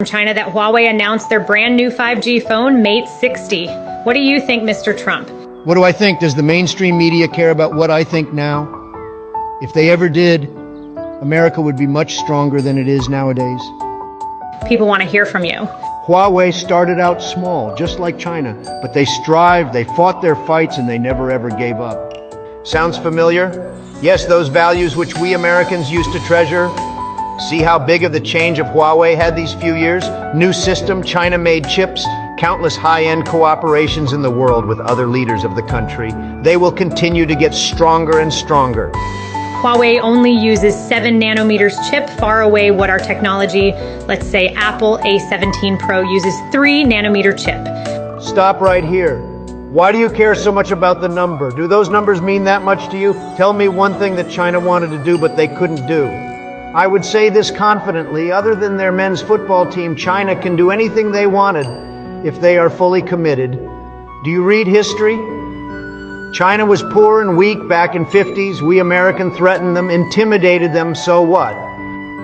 China that Huawei announced their brand new 5G phone, Mate 60. What do you think, Mr. Trump? What do I think? Does the mainstream media care about what I think now? If they ever did, America would be much stronger than it is nowadays. People want to hear from you. Huawei started out small, just like China, but they strived, they fought their fights, and they never ever gave up. Sounds familiar? Yes, those values which we Americans used to treasure. See how big of the change of Huawei had these few years? New system, China-made chips, countless high-end cooperations in the world with other leaders of the country. They will continue to get stronger and stronger. Huawei only uses 7 nanometers chip, far away what our technology, let's say Apple A17 Pro uses 3 nanometer chip. Stop right here. Why do you care so much about the number? Do those numbers mean that much to you? Tell me one thing that China wanted to do but they couldn't do. I would say this confidently, other than their men's football team, China can do anything they wanted if they are fully committed. Do you read history? China was poor and weak back in 50s. We American threatened them, intimidated them, so what?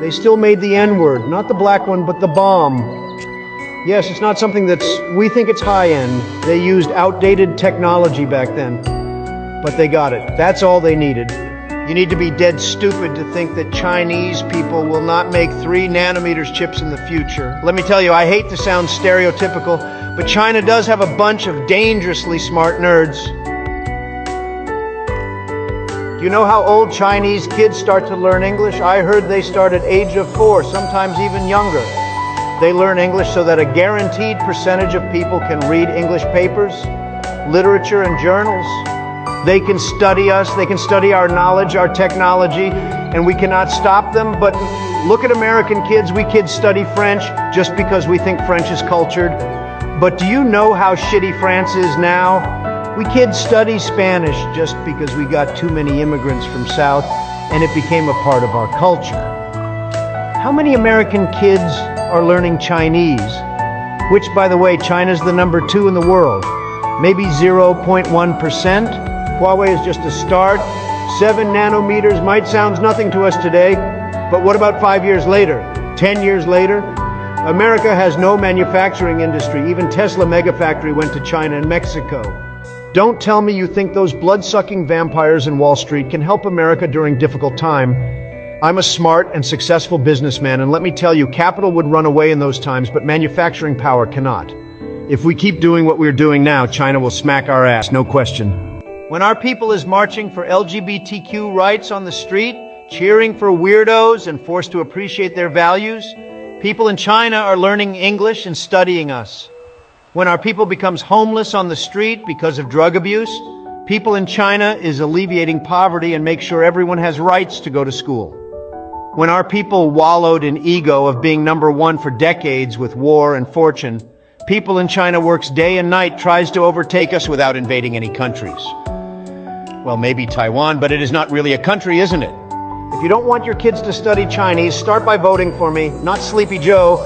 They still made the N-word, not the black one, but the bomb. Yes, it's not something we think it's high-end. They used outdated technology back then, but they got it. That's all they needed. You need to be dead stupid to think that Chinese people will not make 3 nanometers chips in the future. Let me tell you, I hate to sound stereotypical, but China does have a bunch of dangerously smart nerds. Do you know how old Chinese kids start to learn English? I heard they start at age of 4, sometimes even younger. They learn English so that a guaranteed percentage of people can read English papers, literature, and journals. They can study us, they can study our knowledge, our technology, and we cannot stop them. But look at American kids. We kids study French just because we think French is cultured. But do you know how shitty France is now? We kids study Spanish just because we got too many immigrants from South and it became a part of our culture. How many American kids are learning Chinese? Which, by the way, China's the number 2 in the world. Maybe 0.1%. Huawei is just a start. 7 nanometers might sound nothing to us today, but what about 5 years later? 10 years later? America has no manufacturing industry. Even Tesla Megafactory went to China and Mexico. Don't tell me you think those blood-sucking vampires in Wall Street can help America during difficult time. I'm a smart and successful businessman, and let me tell you, capital would run away in those times, but manufacturing power cannot. If we keep doing what we're doing now, China will smack our ass, no question. When our people is marching for LGBTQ rights on the street, cheering for weirdos and forced to appreciate their values, people in China are learning English and studying us. When our people becomes homeless on the street because of drug abuse, people in China is alleviating poverty and make sure everyone has rights to go to school. When our people wallowed in ego of being number 1 for decades with war and fortune, people in China works day and night, tries to overtake us without invading any countries. Well, maybe Taiwan, but it is not really a country, isn't it? If you don't want your kids to study Chinese, start by voting for me, not Sleepy Joe.